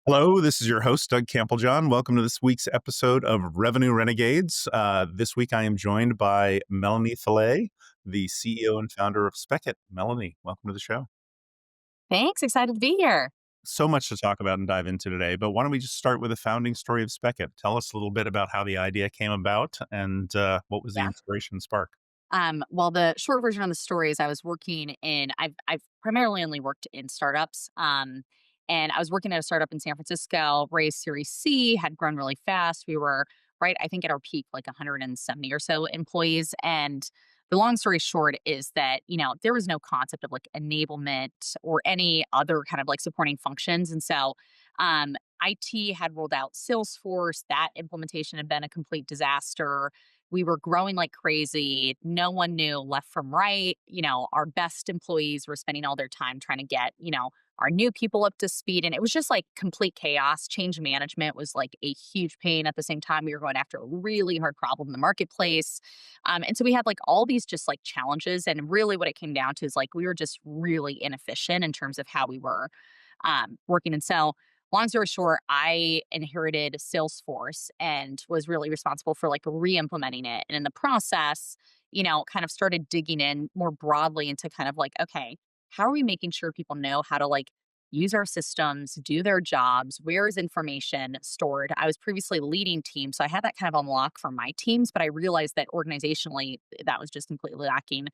Hello, this is your host, Doug Campbell-John. Welcome to this week's episode of Revenue Renegades. This week I am joined by Melanie Fillet, the CEO and founder of Spekit. Melanie, welcome to the show. Thanks. Excited to be here. So much to talk about and dive into today, but why don't we just start with the founding story of Spekit? Tell us a little bit about how the idea came about and what was the Yeah. inspiration spark? Well, the short version of the story is I was working in. I've primarily only worked in startups. And I was working at a startup in San Francisco, raised Series C, had grown really fast. We were right, I think, at our peak, like 170 or so employees. And the long story short is that there was no concept of like enablement or any other kind of like supporting functions, and so IT had rolled out Salesforce. That implementation had been a complete disaster. We were growing like crazy. No one knew left from right. Our best employees were spending all their time trying to get, our new people up to speed. And it was just like complete chaos. Change management was like a huge pain. At the same time, we were going after a really hard problem in the marketplace. And so we had like all these just like challenges. And really what it came down to is like we were just really inefficient in terms of how we were working. And so long story short, I inherited Salesforce and was really responsible for like re-implementing it. And in the process, kind of started digging in more broadly into kind of like, okay, how are we making sure people know how to like use our systems, do their jobs? Where is information stored? I was previously leading teams, so I had that kind of unlock for my teams, but I realized that organizationally that was just completely lacking.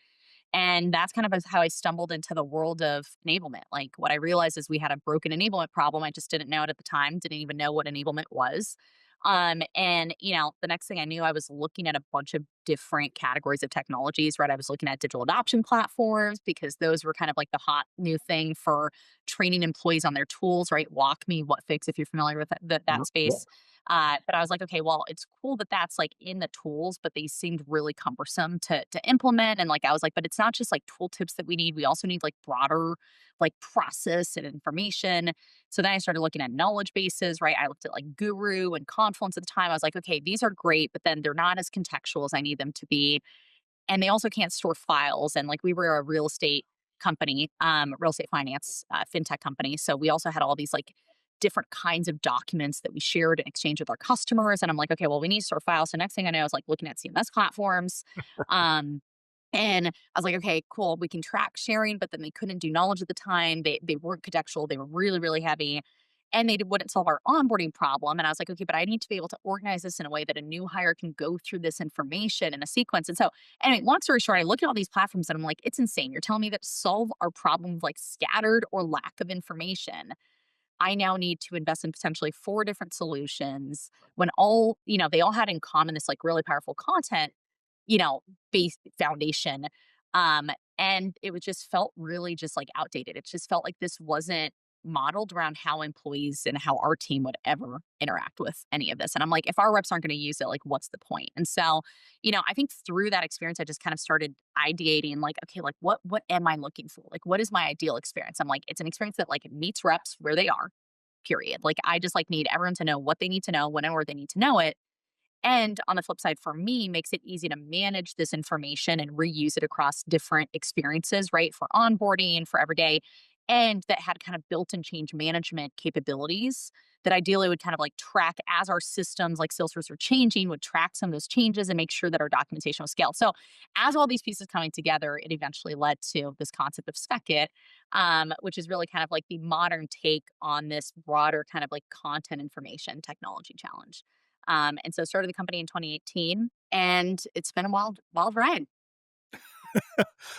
And that's kind of how I stumbled into the world of enablement. Like what I realized is we had a broken enablement problem. I just didn't know it at the time, didn't even know what enablement was. And the next thing I knew, I was looking at a bunch of different categories of technologies, right? I was looking at digital adoption platforms because those were kind of like the hot new thing for training employees on their tools, right? Walk me, what fix, if you're familiar with that Yep. space. But I was like, okay, well, it's cool that that's like in the tools, but they seemed really cumbersome to implement. And like I was like, but it's not just like tooltips that we need. We also need like broader like process and information. So then I started looking at knowledge bases, right? I looked at like Guru and Confluence at the time. I was like, okay, these are great, but then they're not as contextual as I need them to be. And they also can't store files. And like we were a real estate company, real estate finance, fintech company. So we also had all these like different kinds of documents that we shared and exchanged with our customers. And I'm like, okay, well, we need to store files. So next thing I know, I was like looking at CMS platforms. Um, and I was like, okay, cool. We can track sharing, but then they couldn't do knowledge at the time. They weren't contextual. They were really, really heavy. And wouldn't solve our onboarding problem. And I was like, okay, but I need to be able to organize this in a way that a new hire can go through this information in a sequence. And so, anyway, long story short, I look at all these platforms and I'm like, it's insane. You're telling me that to solve our problem of like scattered or lack of information, I now need to invest in potentially four different solutions when all, they all had in common this like really powerful content, you know, base foundation. Um, and it was just felt really just like outdated. It just felt like this wasn't modeled around how employees and how our team would ever interact with any of this. And I'm like, if our reps aren't going to use it, like, what's the point? And so, I think through that experience, I just kind of started ideating, like, okay, like what am I looking for? Like, what is my ideal experience? I'm like, it's an experience that like meets reps where they are. Period. Like, I just like need everyone to know what they need to know whenever they need to know it, and on the flip side, for me, makes it easy to manage this information and reuse it across different experiences, right? For onboarding, for everyday, and that had kind of built in change management capabilities that ideally would kind of like track as our systems like Salesforce are changing, would track some of those changes and make sure that our documentation was scaled. So as all these pieces coming together, it eventually led to this concept of Spekit, which is really kind of like the modern take on this broader kind of like content information technology challenge. And so started the company in 2018, and it's been a wild, wild ride.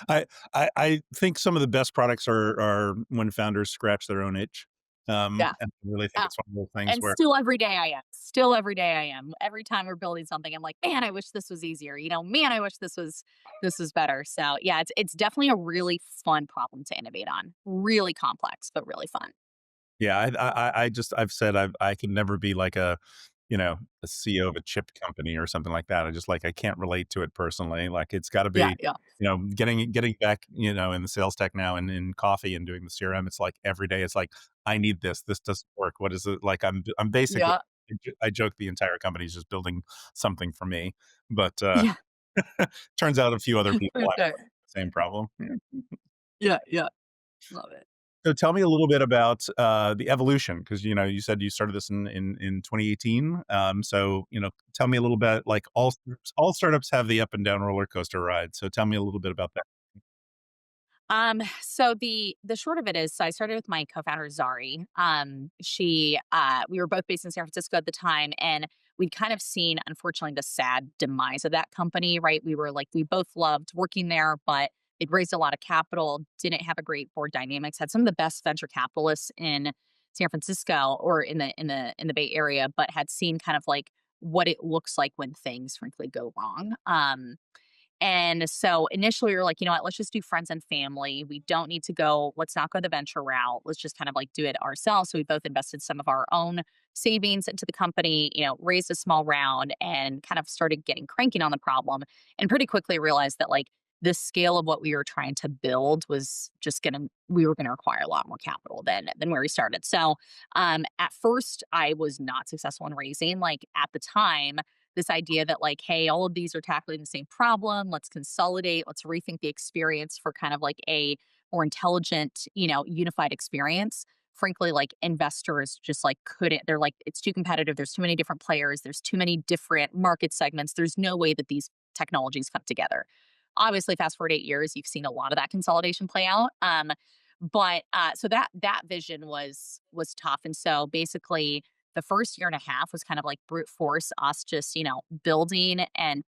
I think some of the best products are when founders scratch their own itch. Yeah. And I really think Yeah. it's one of those things And where still every day I am. Still every day I am. Every time we're building something, I'm like, man, I wish this was easier. Man, I wish this was better. So yeah, it's definitely a really fun problem to innovate on. Really complex, but really fun. yeah, I've said I could never be like a CEO of a chip company or something like that. I just like I can't relate to it personally. Like it's got to Yeah, be, yeah, getting back, in the sales tech now and in coffee and doing the CRM. It's like every day. It's like I need this. This doesn't work. What is it? Like I'm basically. yeah, I joke the entire company is just building something for me, but yeah. turns out a few other people For have sure. the same problem. Yeah. Yeah, yeah. Love it. So tell me a little bit about the evolution, because you said you started this in 2018. So tell me a little bit. Like all startups have the up and down roller coaster ride. So tell me a little bit about that. So the short of it is, so I started with my co-founder Zari. We were both based in San Francisco at the time, and we'd kind of seen, unfortunately, the sad demise of that company, right? We both loved working there, but they'd raised a lot of capital, didn't have a great board dynamics, had some of the best venture capitalists in San Francisco or in the Bay Area, but had seen kind of like what it looks like when things frankly go wrong. And so initially we were like, you know what, let's just do friends and family. Let's not go the venture route. Let's just kind of like do it ourselves. So we both invested some of our own savings into the company, raised a small round and kind of started getting cranking on the problem. And pretty quickly realized that like the scale of what we were trying to build was we were gonna require a lot more capital than where we started. So at first I was not successful in raising. Like at the time, this idea that like, hey, all of these are tackling the same problem. Let's consolidate. Let's rethink the experience for kind of like a more intelligent, unified experience. Frankly, like investors just like couldn't. They're like, it's too competitive. There's too many different players. There's too many different market segments. There's no way that these technologies come together. Obviously, fast forward 8 years, you've seen a lot of that consolidation play out. So that vision was tough, and so basically the first year and a half was kind of like brute force us just building and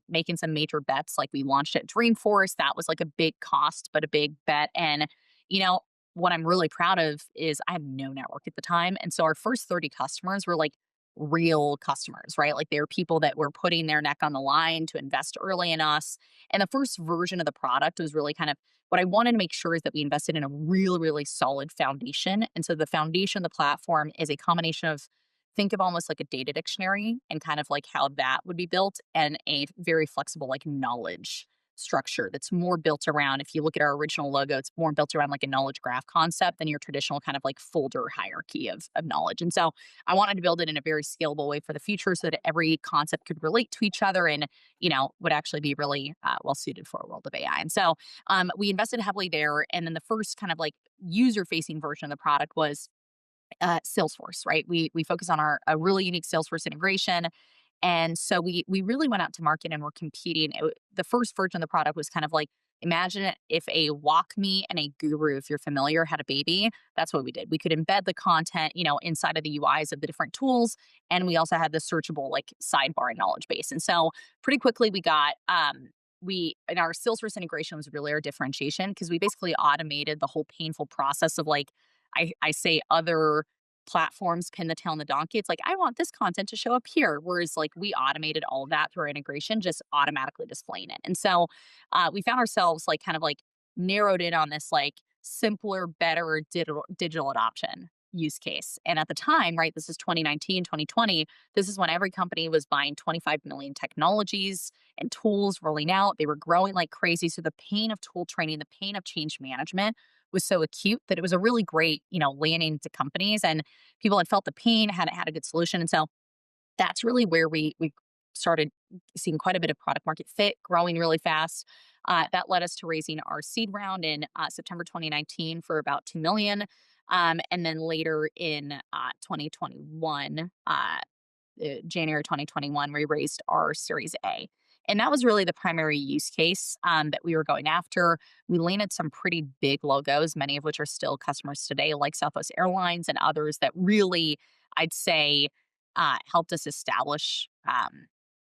making some major bets. Like we launched at Dreamforce, that was like a big cost but a big bet. And you know what I'm really proud of is I had no network at the time, and so our first 30 customers were like real customers, right? Like they were people that were putting their neck on the line to invest early in us. And the first version of the product was really kind of what I wanted to make sure is that we invested in a really, really solid foundation. And so the foundation of the platform is a combination of, think of almost like a data dictionary and kind of like how that would be built, and a very flexible like knowledge structure that's more built around, if you look at our original logo, it's more built around like a knowledge graph concept than your traditional kind of like folder hierarchy of knowledge. And so I wanted to build it in a very scalable way for the future so that every concept could relate to each other and, would actually be really well suited for a world of AI. And so we invested heavily there. And then the first kind of like user facing version of the product was Salesforce, right? We focus on a really unique Salesforce integration, and so we really went out to market and we're competing. The first version of the product was kind of like, imagine if a Walk Me and a Guru, if you're familiar, had a baby. That's what we did. We could embed the content, inside of the UIs of the different tools, and we also had the searchable like sidebar and knowledge base. And so pretty quickly we got we and our Salesforce integration was really our differentiation because we basically automated the whole painful process of like I say other platforms pin the tail on the donkey. It's like, I want this content to show up here. Whereas like we automated all of that through our integration, just automatically displaying it. And so we found ourselves like kind of like narrowed in on this like simpler, better digital adoption use case. And at the time, right, this is 2019, 2020, this is when every company was buying 25 million technologies and tools rolling out. They were growing like crazy. So the pain of tool training, the pain of change management was so acute that it was a really great, landing to companies, and people had felt the pain, hadn't had a good solution. And so that's really where we started seeing quite a bit of product market fit, growing really fast. That led us to raising our seed round in September 2019 for about 2 million. And then later in 2021, January 2021, we raised our Series A. And that was really the primary use case that we were going after. We landed some pretty big logos, many of which are still customers today, like Southwest Airlines and others that really, I'd say, helped us establish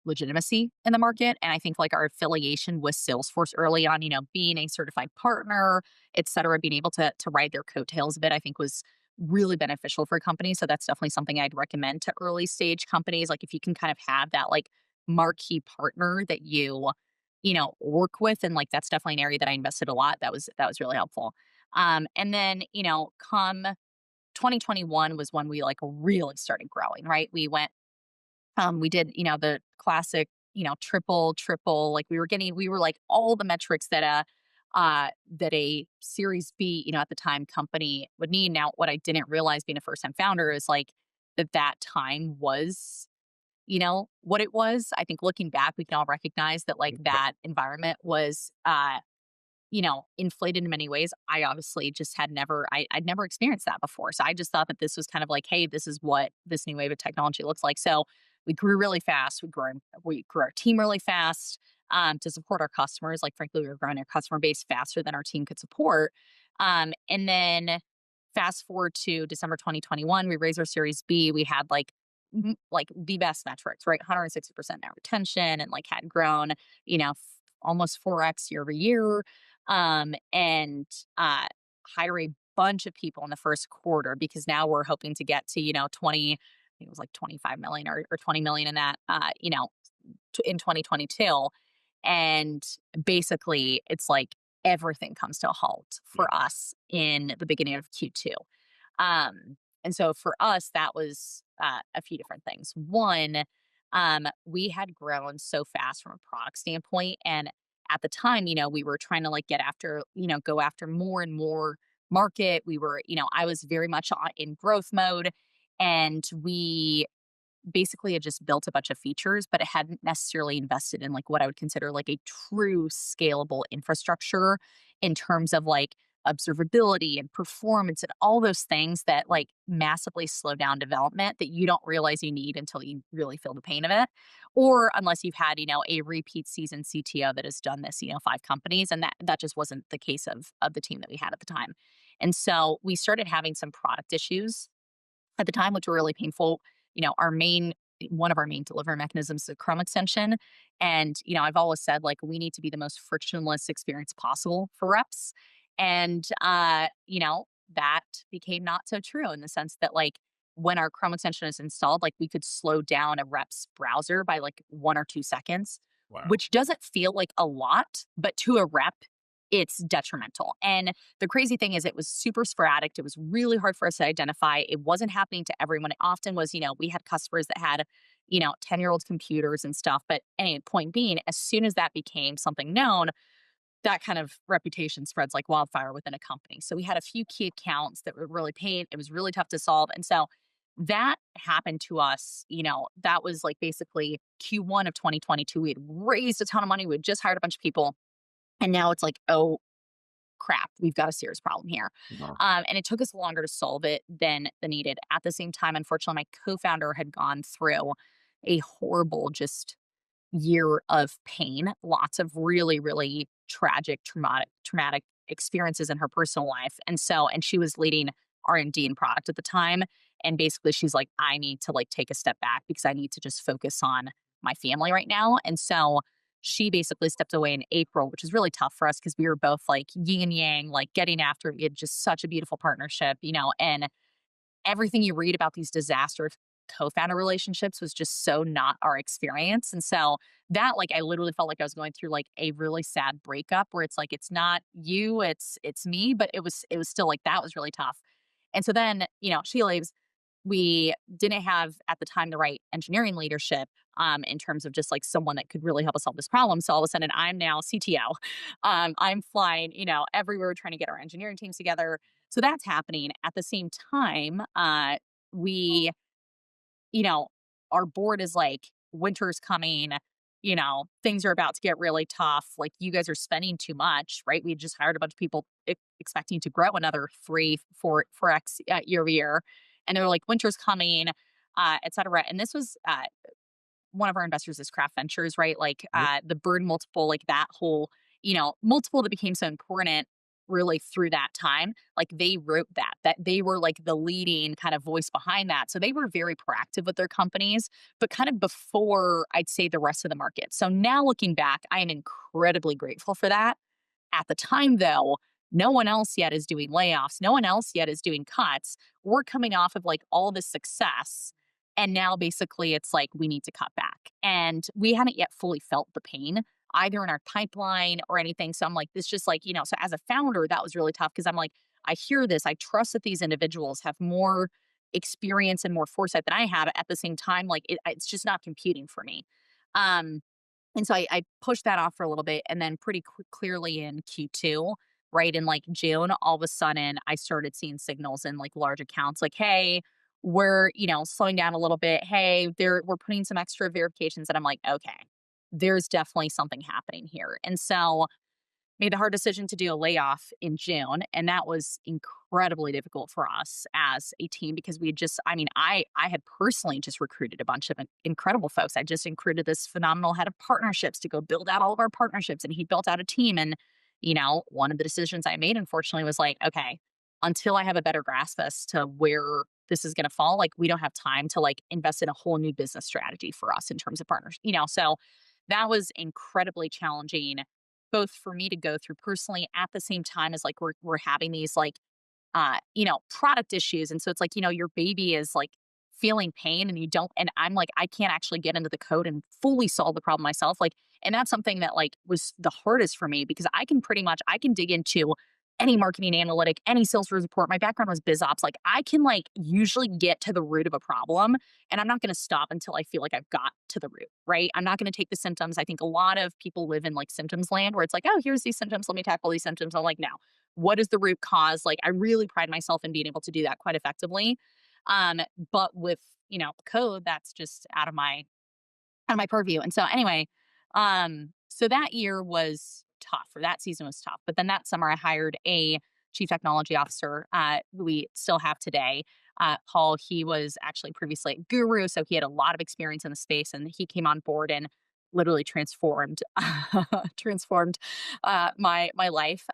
legitimacy in the market. And I think like our affiliation with Salesforce early on, being a certified partner, et cetera, being able to ride their coattails a bit, I think was really beneficial for companies. So that's definitely something I'd recommend to early stage companies. Like if you can kind of have that like marquee partner that work with, and like that's definitely an area that I invested a lot. That was really helpful. And then, come 2021 was when we like really started growing, right? We did, the classic, triple, like we were like all the metrics that a Series B, at the time company would need. Now, what I didn't realize being a first time founder is like that time was, what it was. I think looking back, we can all recognize that like that environment was inflated in many ways. I obviously just I'd never experienced that before. So I just thought that this was kind of like, hey, this is what this new wave of technology looks like. So we grew really fast. We grew our team really fast to support our customers. Like, frankly, we were growing our customer base faster than our team could support. And then fast forward to December 2021, we raised our Series B. We had like the best metrics, right? 160% net retention, and like had grown, almost 4x year over year. And hire a bunch of people in the first quarter because now we're hoping to get to, 20, I think it was like 25 million or 20 million in that, in 2022. And basically, it's like everything comes to a halt Yeah. for us in the beginning of Q2. And so for us, that was a few different things. One, we had grown so fast from a product standpoint. And at the time, we were trying to like get after, go after more and more market. We were, I was very much in growth mode. And we basically had just built a bunch of features, but it hadn't necessarily invested in like what I would consider like a true scalable infrastructure in terms of like observability and performance and all those things that like massively slow down development that you don't realize you need until you really feel the pain of it. Or unless you've had, a repeat season CTO that has done this, 5 companies. And that just wasn't the case of the team that we had at the time. And so we started having some product issues at the time, which were really painful. Our main one of our main delivery mechanisms is a Chrome extension. And, I've always said like we need to be the most frictionless experience possible for reps. And that became not so true in the sense that like when our Chrome extension is installed, like we could slow down a rep's browser by like 1 or 2 seconds, Wow. which doesn't feel like a lot, but to a rep, it's detrimental. And the crazy thing is, it was super sporadic. It was really hard for us to identify. It wasn't happening to everyone. It often was, we had customers that had, 10-year-old computers and stuff. But any point being, as soon as that became something known, that kind of reputation spreads like wildfire within a company. So we had a few key accounts that were really pain. It was really tough to solve. And so that happened to us, that was like basically Q1 of 2022. We had raised a ton of money. We had just hired a bunch of people. And now it's like, oh, crap, we've got a serious problem here. Wow. And it took us longer to solve it than needed. At the same time, unfortunately, my co-founder had gone through a horrible just year of pain, lots of really, really tragic, traumatic experiences in her personal life. And she was leading R&D and product at the time. And basically she's like, I need to like take a step back because I need to just focus on my family right now. And so she basically stepped away in April, which is really tough for us because we were both like yin and yang, like getting after it. We had just such a beautiful partnership, and everything you read about these disaster co-founder relationships was just so not our experience. And so that like I literally felt like I was going through like a really sad breakup where it's like it's not you, it's me, but it was still like that was really tough. And so then, she leaves. We didn't have at the time the right engineering leadership in terms of just like someone that could really help us solve this problem. So all of a sudden I'm now CTO. I'm flying, everywhere trying to get our engineering teams together. So that's happening. At the same time, we, you know, our board is like, winter's coming, things are about to get really tough. Like, you guys are spending too much, right? We just hired a bunch of people expecting to grow another 4x year over year. And they're like, winter's coming, et cetera. And this was one of our investors is Craft Ventures, right? Like Yep. the bird multiple, like that whole, multiple that became so important really through that time. Like they wrote that they were like the leading kind of voice behind that. So they were very proactive with their companies, but kind of before I'd say the rest of the market. So now looking back, I am incredibly grateful for that. At the time, though, no one else yet is doing layoffs. No one else yet is doing cuts. We're coming off of like all this success. And now basically it's like we need to cut back. And we haven't yet fully felt the pain either in our pipeline or anything. So I'm like, this just like, so as a founder, that was really tough because I'm like, I hear this. I trust that these individuals have more experience and more foresight than I have. At the same time, like it's just not computing for me. Um, and so I pushed that off for a little bit, and then pretty clearly in Q2, right in like June, all of a sudden I started seeing signals in like large accounts, like, "Hey, we're slowing down a little bit. Hey, we're putting some extra verifications." And I'm like, "Okay, there's definitely something happening here." And so made the hard decision to do a layoff in June, and that was incredibly difficult for us as a team because we had just I mean, I had personally just recruited a bunch of incredible folks. I just recruited this phenomenal head of partnerships to go build out all of our partnerships, and he built out a team. And, one of the decisions I made, unfortunately, was like, okay, until I have a better grasp as to where this is gonna fall, like, we don't have time to, like, invest in a whole new business strategy for us in terms of partners, so that was incredibly challenging both for me to go through personally at the same time as like we're having these like product issues. And so it's like, your baby is like feeling pain and you don't, and I'm like, I can't actually get into the code and fully solve the problem myself. Like, and that's something that like was the hardest for me because I can dig into any marketing analytic, any sales report. My background was biz ops. Like I can like usually get to the root of a problem and I'm not going to stop until I feel like I've got to the root, right? I'm not going to take the symptoms. I think a lot of people live in like symptoms land where it's like, oh, here's these symptoms. Let me tackle these symptoms. I'm like, no, what is the root cause? Like, I really pride myself in being able to do that quite effectively. Um, but with, code, that's just out of my purview. And so anyway, so that year was tough, or that season was tough. But then that summer, I hired a chief technology officer. Who we still have today. Paul, he was actually previously at Guru, so he had a lot of experience in the space, and he came on board and literally transformed transformed my life.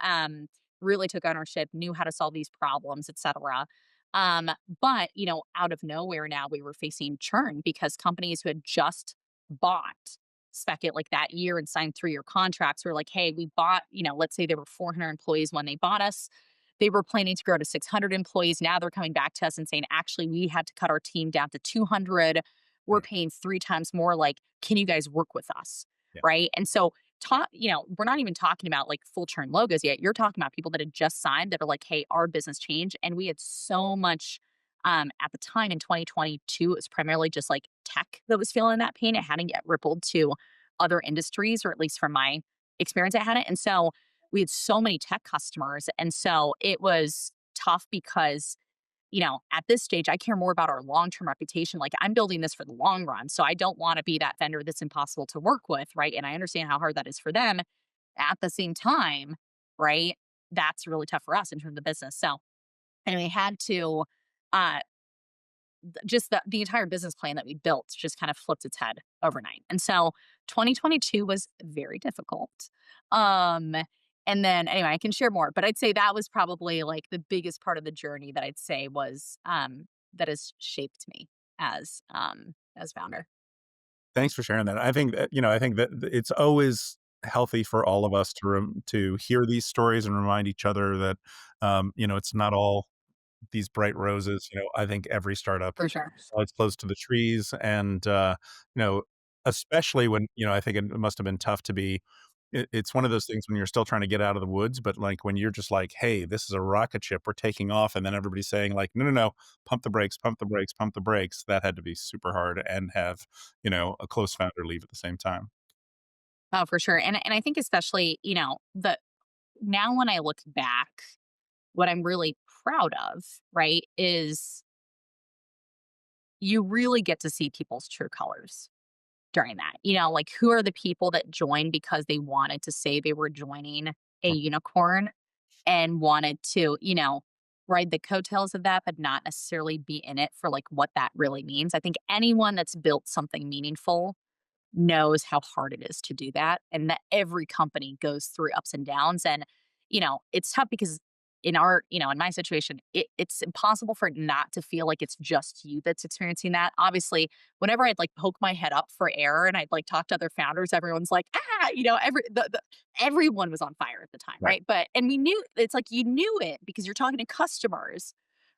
Really took ownership, knew how to solve these problems, etc. But out of nowhere, now we were facing churn because companies who had just bought Spekit like that year and signed 3-year contracts were like, hey, we bought, let's say there were 400 employees when they bought us. They were planning to grow to 600 employees. Now they're coming back to us and saying, actually, we had to cut our team down to 200. We're Mm, paying 3 times more. Like, can you guys work with us? yeah. Right. And so, we're not even talking about like full churn logos yet. You're talking about people that had just signed that are like, hey, our business changed. And we had so much at the time in 2022, it was primarily just like tech that was feeling that pain. It hadn't yet rippled to other industries, or at least from my experience, I had it. And so we had so many tech customers. And so it was tough because, at this stage, I care more about our long term reputation. Like I'm building this for the long run. So I don't want to be that vendor that's impossible to work with. Right. And I understand how hard that is for them. At the same time, right. That's really tough for us in terms of business. So, and we had to, uh, just the entire business plan that we built just kind of flipped its head overnight. And so 2022 was very difficult. Um, and then anyway, I can share more, but I'd say that was probably like the biggest part of the journey that I'd say was that has shaped me as founder. Thanks for sharing that. I think that it's always healthy for all of us to hear these stories and remind each other that, it's not all these bright roses. I think every startup For sure. slides close to the trees, and, you know, especially when, I think it must have been tough to be it's one of those things when you're still trying to get out of the woods, but, like, when you're just like, "Hey, this is a rocket ship, we're taking off," and then everybody's saying like, "No, no, no, pump the brakes, pump the brakes, pump the brakes." That had to be super hard and have, a close founder leave at the same time. Oh, for sure. And I think especially, the now when I look back, what I'm really proud of, right, is you really get to see people's true colors during that. Like who are the people that joined because they wanted to say they were joining a unicorn and wanted to, ride the coattails of that, but not necessarily be in it for like what that really means. I think anyone that's built something meaningful knows how hard it is to do that and that every company goes through ups and downs. And, it's tough because in my situation, it's impossible for it not to feel like it's just you that's experiencing that. Obviously, whenever I'd like poke my head up for air and I'd like talk to other founders, everyone's like, everyone was on fire at the time, Right. right? And we knew it's like you knew it because you're talking to customers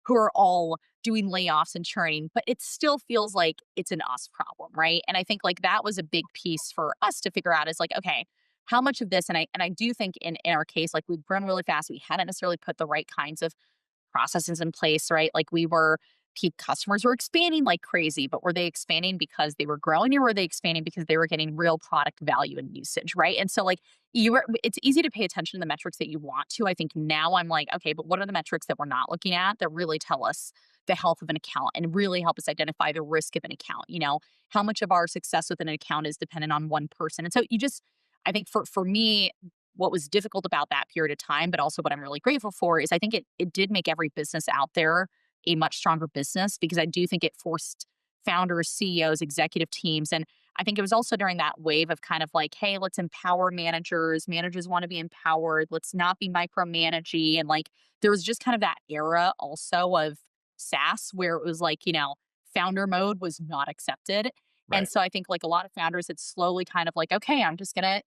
who are all doing layoffs and churning, but it still feels like it's an us problem, right? And I think like that was a big piece for us to figure out is like, okay, how much of this, and I do think in our case, like we've grown really fast. We hadn't necessarily put the right kinds of processes in place, right? Like we were peak customers were expanding like crazy, but were they expanding because they were growing or were they expanding because they were getting real product value and usage, right? And so like it's easy to pay attention to the metrics that you want to. I think now I'm like, okay, but what are the metrics that we're not looking at that really tell us the health of an account and really help us identify the risk of an account? How much of our success with an account is dependent on one person. And so I think for me, what was difficult about that period of time, but also what I'm really grateful for is I think it did make every business out there a much stronger business because I do think it forced founders, CEOs, executive teams, and I think it was also during that wave of kind of like, hey, let's empower managers. Managers want to be empowered. Let's not be micromanaging. And like there was just kind of that era also of SaaS where it was like, founder mode was not accepted. And Right. so I think like a lot of founders, it's slowly kind of like, okay, I'm just gonna,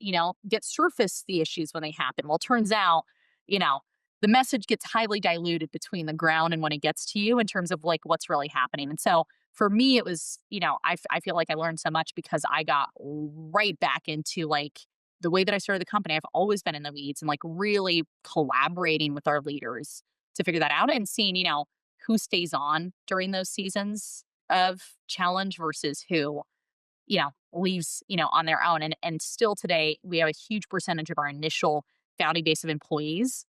get surface the issues when they happen. Well, turns out, you know, the message gets highly diluted between the ground and when it gets to you in terms of like what's really happening. And so for me, it was, I feel like I learned so much because I got right back into like the way that I started the company. I've always been in the weeds and like really collaborating with our leaders to figure that out and seeing, who stays on during those seasons of challenge versus who, leaves, on their own. And still today, we have a huge percentage of our initial founding base of employees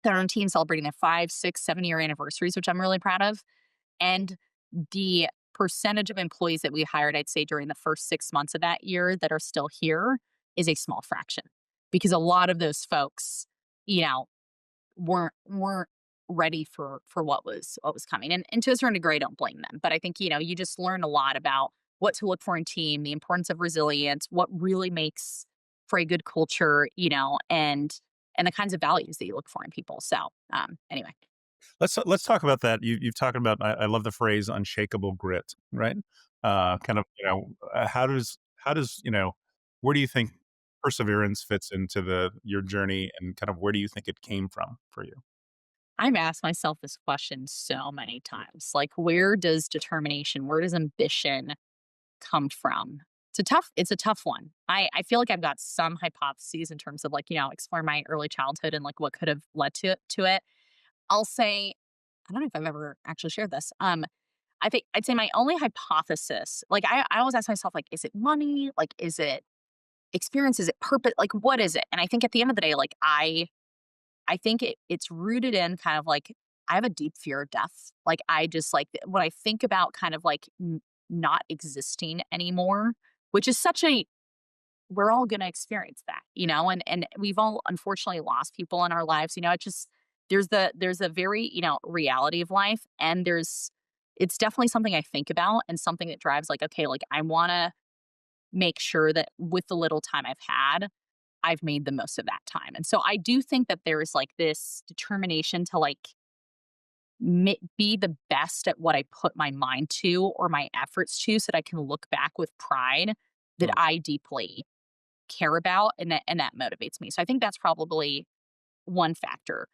that are on team celebrating their 5, 6, 7 year anniversaries, which I'm really proud of. And the percentage of employees that we hired, I'd say during the first 6 months of that year that are still here is a small fraction because a lot of those folks, you know, weren't ready for what was coming. And to a certain degree, I don't blame them. But I think, you just learn a lot about what to look for in team, the importance of resilience, what really makes for a good culture, and the kinds of values that you look for in people. So anyway. Let's talk about that. You've talked about. I love the phrase "unshakable grit." Right. Kind of. How does where do you think perseverance fits into the your journey, and kind of where do you think it came from for you? I've asked myself this question so many times. Like, where does determination, where does ambition come from? It's a tough one. I feel like I've got some hypotheses in terms of like, exploring my early childhood and like what could have led to it. I'll say, I don't know if I've ever actually shared this. I think I'd say my only hypothesis, like I always ask myself, like, is it money? Like, is it experience? Is it purpose? Like, what is it? And I think at the end of the day, like I think it's rooted in kind of like I have a deep fear of death. Like I just like when I think about kind of like not existing anymore, which is such a we're all going to experience that, and we've all unfortunately lost people in our lives. It just there's a very, reality of life and it's definitely something I think about and something that drives like okay, like I want to make sure that with the little time I've had, I've made the most of that time. And so I do think that there is like this determination to like be the best at what I put my mind to or my efforts to so that I can look back with pride that Hmm. I deeply care about and that motivates me. So I think that's probably one factor.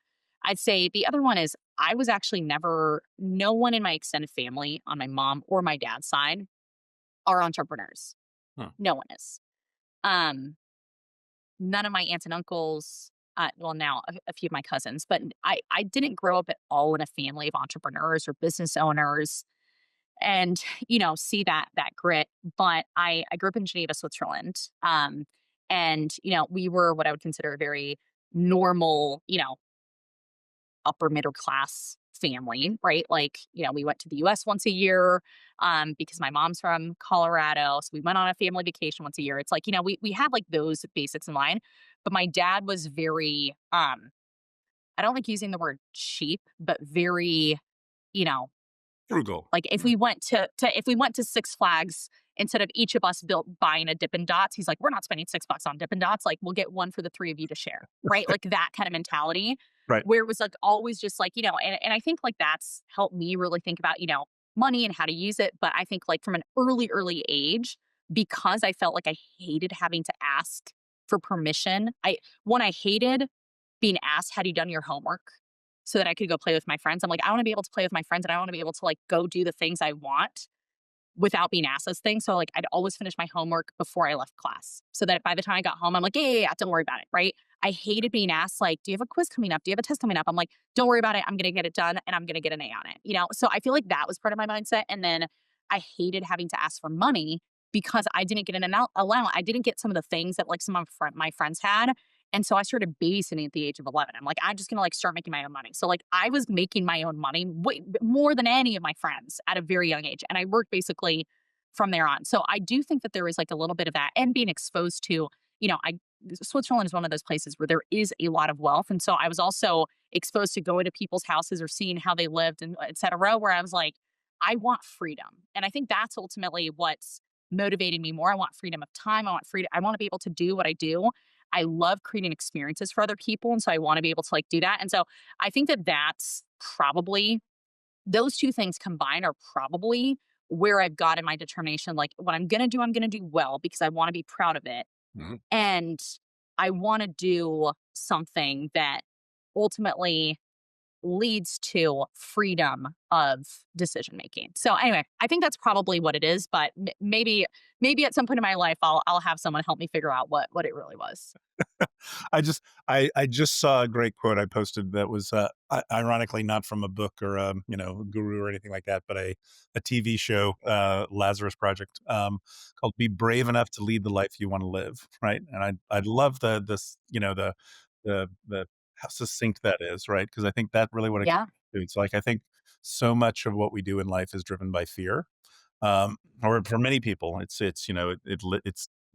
I'd say the other one is I was actually never no one in my extended family on my mom or my dad's side are entrepreneurs. Huh. No one is. Um None of my aunts and uncles, well, now a few of my cousins, but I didn't grow up at all in a family of entrepreneurs or business owners and, see that grit. But I grew up in Geneva, Switzerland. And, we were what I would consider a very normal, upper middle class family, right? Like, we went to the US once a year because my mom's from Colorado. So we went on a family vacation once a year. It's like, we had like those basics in line. But my dad was very, I don't like using the word cheap, but very, you know, Frugal. like if Yeah. we went to if we went to Six Flags, instead of each of us built buying a Dippin' Dots, he's like, "We're not spending $6 on Dippin' Dots. Like, we'll get one for the 3 of you to share." Right? Like that kind of mentality Right. where it was like always just like, and I think like that's helped me really think about, money and how to use it. But I think like from an early, early age, because I felt like I hated having to ask for permission. I hated being asked, "Had you done your homework?" So that I could go play with my friends. I'm like, I want to be able to play with my friends and I want to be able to like go do the things I want without being asked those things. So like I'd always finish my homework before I left class. So that by the time I got home, I'm like, yeah, don't worry about it. Right. I hated being asked, like, do you have a quiz coming up? Do you have a test coming up? I'm like, don't worry about it. I'm gonna get it done and I'm gonna get an A on it. So I feel like that was part of my mindset. And then I hated having to ask for money because I didn't get an allowance. I didn't get some of the things that like some of my friends had. And so I started babysitting at the age of 11. I'm like, I'm just gonna like start making my own money. So like I was making my own money way more than any of my friends at a very young age. And I worked basically from there on. So I do think that there is like a little bit of that and being exposed to Switzerland is one of those places where there is a lot of wealth. And so I was also exposed to going to people's houses or seeing how they lived and et cetera, where I was like, I want freedom. And I think that's ultimately what's motivated me more. I want freedom of time. I want freedom. I want to be able to do what I do. I love creating experiences for other people. And so I want to be able to like do that. And so I think that that's probably those two things combined are probably where I've got in my determination. Like what I'm going to do well because I want to be proud of it. Mhm. And I want to do something that ultimately leads to freedom of decision making. So anyway, I think that's probably what it is, but maybe at some point in my life I'll have someone help me figure out what it really was. I just saw a great quote I posted that was ironically not from a book or a guru or anything like that, but a TV show, Lazarus Project, called "Be Brave Enough to Lead the Life You Want to Live." Right, and I love the how succinct that is, right? Because I think that really what it Yeah. comes to. It's like I think so much of what we do in life is driven by fear, or for many people, it's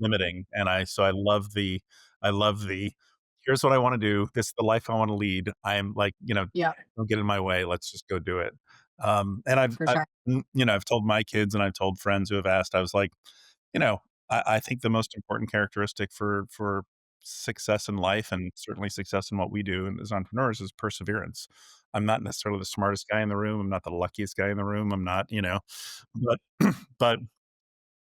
limiting, and I love the here's what I want to do. This is the life I want to lead. I'm like, Yeah, don't get in my way. Let's just go do it. And for sure. I've told my kids and I've told friends who have asked. I was like, you know, I think the most important characteristic for success in life and certainly success in what we do and as entrepreneurs is perseverance. I'm not necessarily the smartest guy in the room. I'm not the luckiest guy in the room. I'm not, but but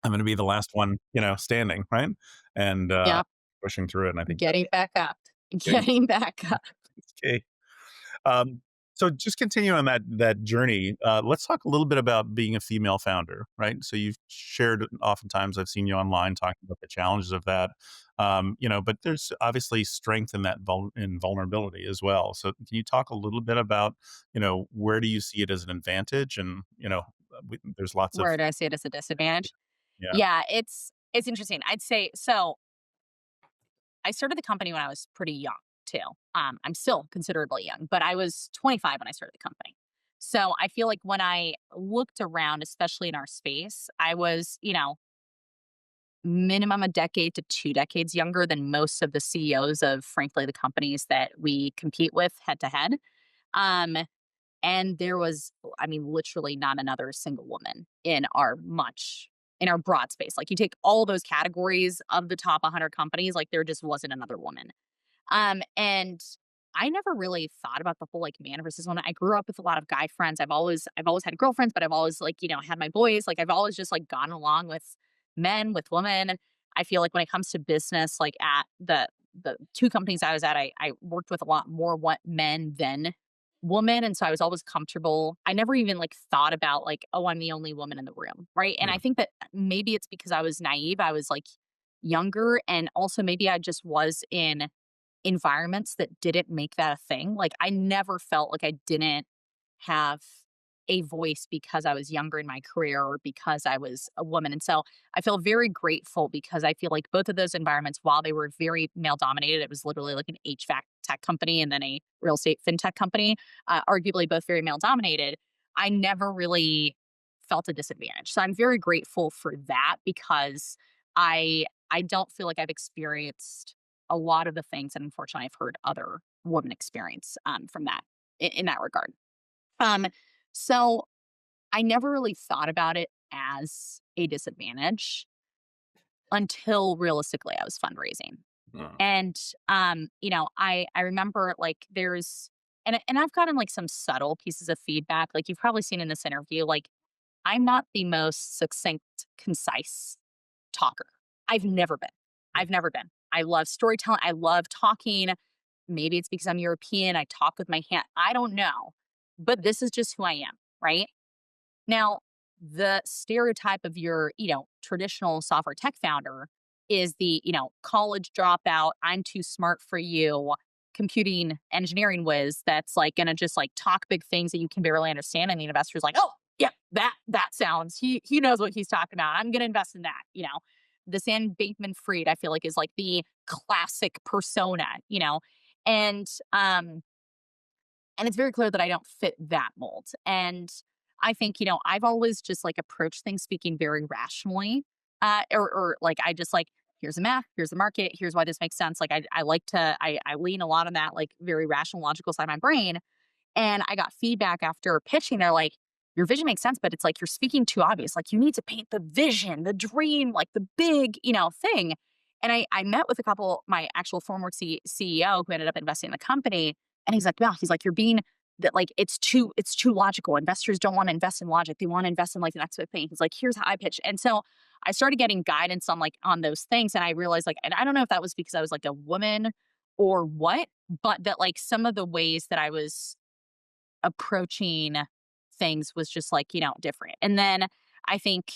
I'm gonna be the last one, standing, right? And, Yeah. pushing through it, and I think Getting back up. that's Getting back up. key. Um, so just continue on that journey, let's talk a little bit about being a female founder, right? So you've shared oftentimes I've seen you online talking about the challenges of that, but there's obviously strength in that in vulnerability as well. So can you talk a little bit about, where do you see it as an advantage? And, there's lots of Where do I see it as a disadvantage? yeah. Yeah, it's interesting. I'd say so I started the company when I was pretty young too. I'm still considerably young, but I was 25 when I started the company. So I feel like when I looked around, especially in our space, I was, minimum a decade to 2 decades younger than most of the CEOs of, frankly, the companies that we compete with head to head. Um, and there was, I mean, literally not another single woman in our broad space. Like you take all those categories of the top 100 companies, like there just wasn't another woman. And I never really thought about the whole like man versus woman. I grew up with a lot of guy friends. I've always had girlfriends, but I've always like, had my boys. Like I've always just like gone along with men, with women. And I feel like when it comes to business, like at the two companies I was at, I worked with a lot more what men than women. And so I was always comfortable. I never even like thought about like, oh, I'm the only woman in the room. Right. And Yeah. I think that maybe it's because I was naive. I was like younger. And also maybe I just was in environments that didn't make that a thing. Like I never felt like I didn't have a voice because I was younger in my career or because I was a woman. And so I feel very grateful because I feel like both of those environments, while they were very male dominated, it was literally like an HVAC tech company and then a real estate fintech company, arguably both very male dominated. I never really felt a disadvantage. So I'm very grateful for that because I don't feel like I've experienced a lot of the things that unfortunately I've heard other women experience from that in that regard. Um, so I never really thought about it as a disadvantage until realistically I was fundraising. Uh, And I remember like and I've gotten like some subtle pieces of feedback. Like you've probably seen in this interview, like I'm not the most succinct, concise talker. I've never been. I've never been. I love storytelling. I love talking. Maybe it's because I'm European. I talk with my hand. I don't know. But this is just who I am, right? Now, the stereotype of your, traditional software tech founder is the, college dropout, I'm too smart for you, computing engineering whiz that's like gonna just like talk big things that you can barely understand. And the investor's like, oh, yeah, that sounds he knows what he's talking about. I'm gonna invest in that. The Sam Bankman Fried, I feel like, is like the classic persona. And and it's very clear that I don't fit that mold. And I think, I've always just like approached things speaking very rationally. Or like I just like, here's the math, here's the market, here's why this makes sense. Like I lean a lot on that like very rational, logical side of my brain. And I got feedback after pitching. They're like, your vision makes sense, but it's like you're speaking too obvious. Like you need to paint the vision, the dream, like the big, thing. And I met with a couple, my actual former CEO who ended up investing in the company. And he's like, well, he's like, you're being that like it's too logical. Investors don't want to invest in logic. They want to invest in like the next big thing. He's like, here's how I pitch. And so I started getting guidance on like on those things. And I realized like, and I don't know if that was because I was like a woman or what, but that like some of the ways that I was approaching things was just like, different. And then I think,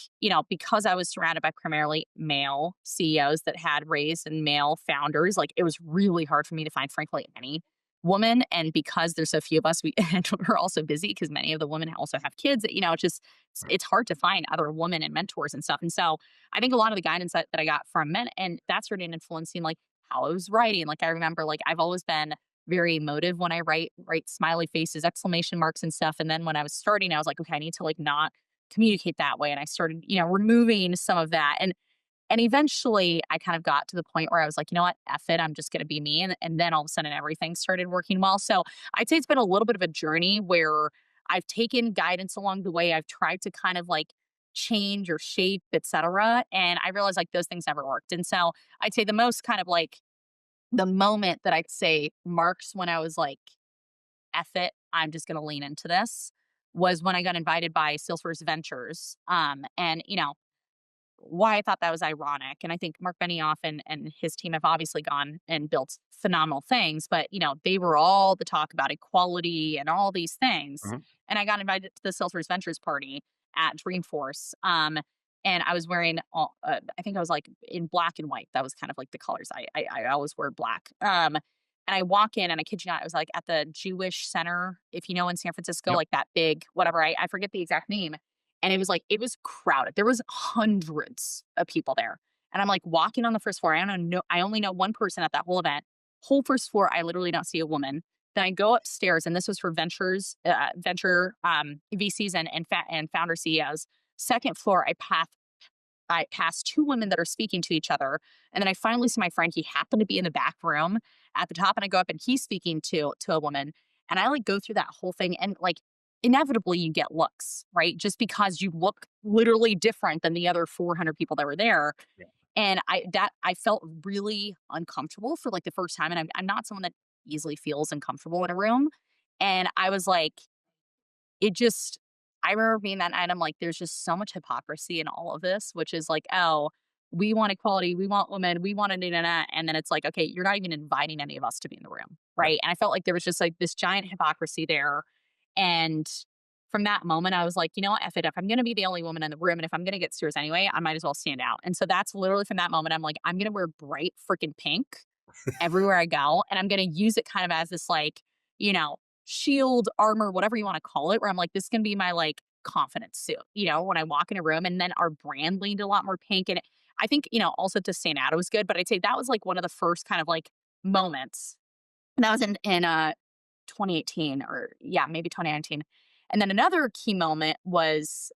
because I was surrounded by primarily male CEOs that had raised and male founders, like it was really hard for me to find, frankly, any woman. And because there's so few of us, and we're also busy because many of the women also have kids, it's just, it's hard to find other women and mentors and stuff. And so I think a lot of the guidance that I got from men, and that started influencing like how I was writing. Like I remember, like I've always been very emotive when I write smiley faces, exclamation marks and stuff. And then when I was starting, I was like, okay, I need to like not communicate that way. And I started, removing some of that. And eventually I kind of got to the point where I was like, you know what, F it, I'm just gonna be me. And then all of a sudden everything started working well. So I'd say it's been a little bit of a journey where I've taken guidance along the way. I've tried to kind of like change or shape, etc. And I realized like those things never worked. And so I'd say the most kind of like the moment that I'd say marks when I was like, "F it, I'm just gonna lean into this," was when I got invited by Salesforce Ventures. And why I thought that was ironic, and I think Mark Benioff and his team have obviously gone and built phenomenal things, but they were all the talk about equality and all these things. Mhm. And I got invited to the Salesforce Ventures party at Dreamforce. And I was wearing I think I was like in black and white. That was kind of like the colors. I always wear black. And I walk in and I kid you not, I was like at the Jewish Center, if you know in San Francisco, Yep. like that big, whatever, I forget the exact name. And it was like, it was crowded. There was hundreds of people there. And I'm like walking on the first floor. I only know one person at that whole event. Whole first floor, I literally don't see a woman. Then I go upstairs, and this was for venture VCs and founder CEOs. Second floor, I pass two women that are speaking to each other. And then I finally see my friend. He happened to be in the back room at the top. And I go up and he's speaking to a woman. And I like go through that whole thing. And like inevitably you get looks, right? Just because you look literally different than the other 400 people that were there. Yeah. And I felt really uncomfortable for like the first time. And I'm not someone that easily feels uncomfortable in a room. And I was like, it just I remember being that night, I'm like, there's just so much hypocrisy in all of this, which is like, oh, we want equality, we want women, we want to, and then it's like, okay, you're not even inviting any of us to be in the room, Right. right? And I felt like there was just like this giant hypocrisy there. And from that moment, I was like, you know what, F it. If I'm going to be the only woman in the room and if I'm going to get serious anyway, I might as well stand out. And so that's literally from that moment, I'm like, I'm going to wear bright freaking pink everywhere I go. And I'm going to use it kind of as this like, shield, armor, whatever you want to call it, where I'm like, this can be my like confidence suit, when I walk in a room. And then our brand leaned a lot more pink. And I think, also to stand out, it was good. But I'd say that was like one of the first kind of like moments. And that was in 2018 or yeah, maybe 2019. And then another key moment was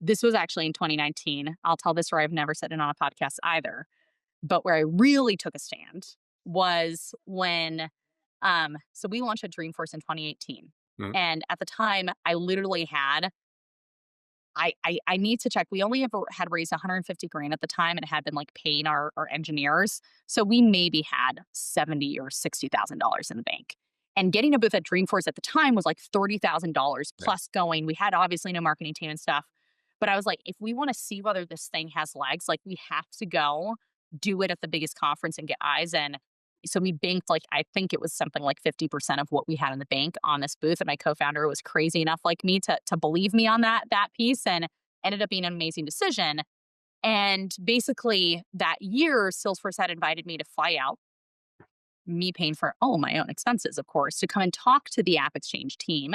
this was actually in 2019. I'll tell this story. I've never said it on a podcast either. But where I really took a stand was when so we launched at Dreamforce in 2018. Mhm. And at the time, I literally had I need to check. We only ever had raised 150 grand at the time and had been like paying our engineers. So we maybe had 70 or $60,000 in the bank. And getting a booth at Dreamforce at the time was like $30,000 Yeah. plus going. We had obviously no marketing team and stuff. But I was like, if we want to see whether this thing has legs, like we have to go do it at the biggest conference and get eyes. And so we banked like I think it was something like 50% of what we had in the bank on this booth. And my co-founder was crazy enough like me to believe me on that piece and ended up being an amazing decision. And basically that year, Salesforce had invited me to fly out, me paying for all my own expenses, of course, to come and talk to the App Exchange team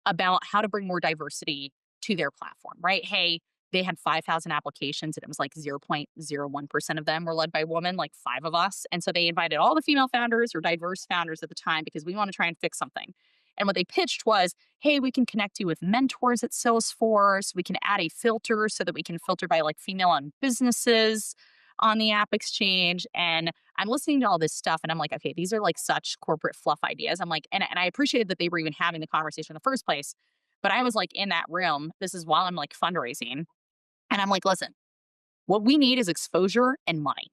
about how to bring more diversity to their platform, right? Hey, they had 5,000 applications and it was like 0.01% of them were led by women, like five of us. And so they invited all the female founders or diverse founders at the time because we want to try and fix something. And what they pitched was, hey, we can connect you with mentors at Salesforce. We can add a filter so that we can filter by like female owned businesses. on the app exchange. And I'm listening to all this stuff and I'm like, okay, these are like such corporate fluff ideas. I'm like, and I appreciated that they were even having the conversation in the first place. But I was like in that room. This is while I'm like fundraising. And I'm like, listen, what we need is exposure and money.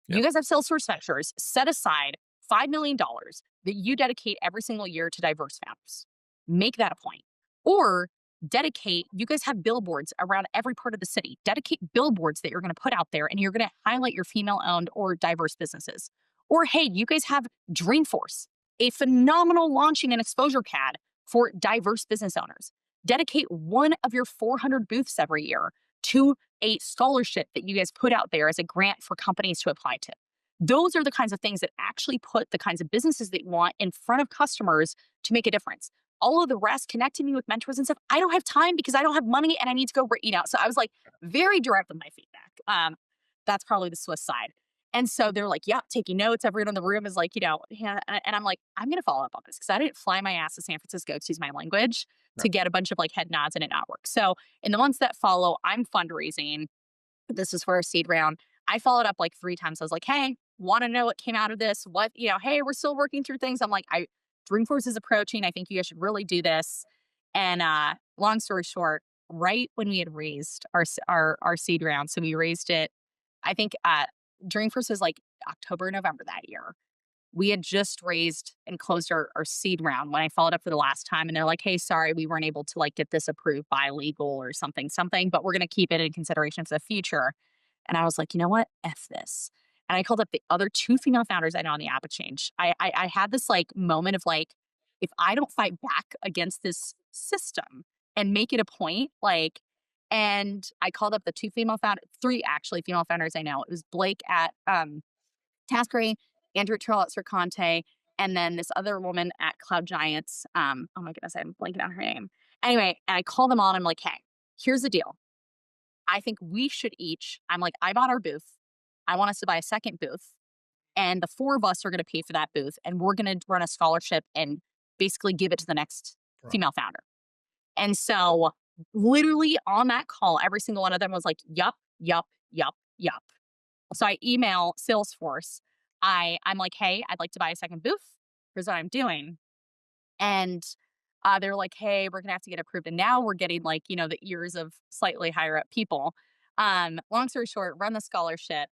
Yeah. You guys have Salesforce Ventures. Set aside $5 million that you dedicate every single year to diverse founders. Make that a point. Or dedicate, you guys have billboards around every part of the city. Dedicate billboards that you're going to put out there and you're going to highlight your female owned or diverse businesses. Or hey, you guys have Dreamforce, a phenomenal launching and exposure pad for diverse business owners. Dedicate one of your 400 booths every year to a scholarship that you guys put out there as a grant for companies to apply to. Those are the kinds of things that actually put the kinds of businesses that you want in front of customers to make a difference. All of the rest, connecting me with mentors and stuff, I don't have time because I don't have money and I need to go, So I was like very direct with my feedback. That's probably the Swiss side. And so they're like, yeah, taking notes. Everyone in the room is like, yeah. And I'm like, I'm going to follow up on this because I didn't fly my ass to San Francisco, excuse my language, Yeah. to get a bunch of like head nods and it not work. So in the months that follow, I'm fundraising. This is for a seed round. I followed up like 3 times. I was like, hey, want to know what came out of this? Hey, we're still working through things. I'm like, Dreamforce is approaching. I think you guys should really do this. And long story short, right when we had raised our seed round, so we raised it, I think Dreamforce was like October, November that year. We had just raised and closed our seed round when I followed up for the last time. And they're like, hey, sorry, we weren't able to like get this approved by legal or something, but we're going to keep it in consideration for the future. And I was like, you know what? F this. And I called up the other 2 female founders I know on the app exchange. I had this like moment of like, if I don't fight back against this system and make it a point, like, and I called up the 3 actually female founders I know. It was Blake at TaskRay, Andrew Turrell at Conte, and then this other woman at Cloud Giants. Oh my goodness, I'm blanking on her name. Anyway, and I call them on. I'm like, hey, here's the deal. I think we should each, I'm like, I bought our booth. I want us to buy a second booth. And the 4 of us are going to pay for that booth. And we're going to run a scholarship and basically give it to the next Right. female founder. And so, literally on that call, every single one of them was like, yup, yup, yup, yup. So I email Salesforce. I'm like, hey, I'd like to buy a second booth. Here's what I'm doing. And they're like, hey, we're gonna have to get approved. And now we're getting like, the ears of slightly higher up people. Long story short, run the scholarship,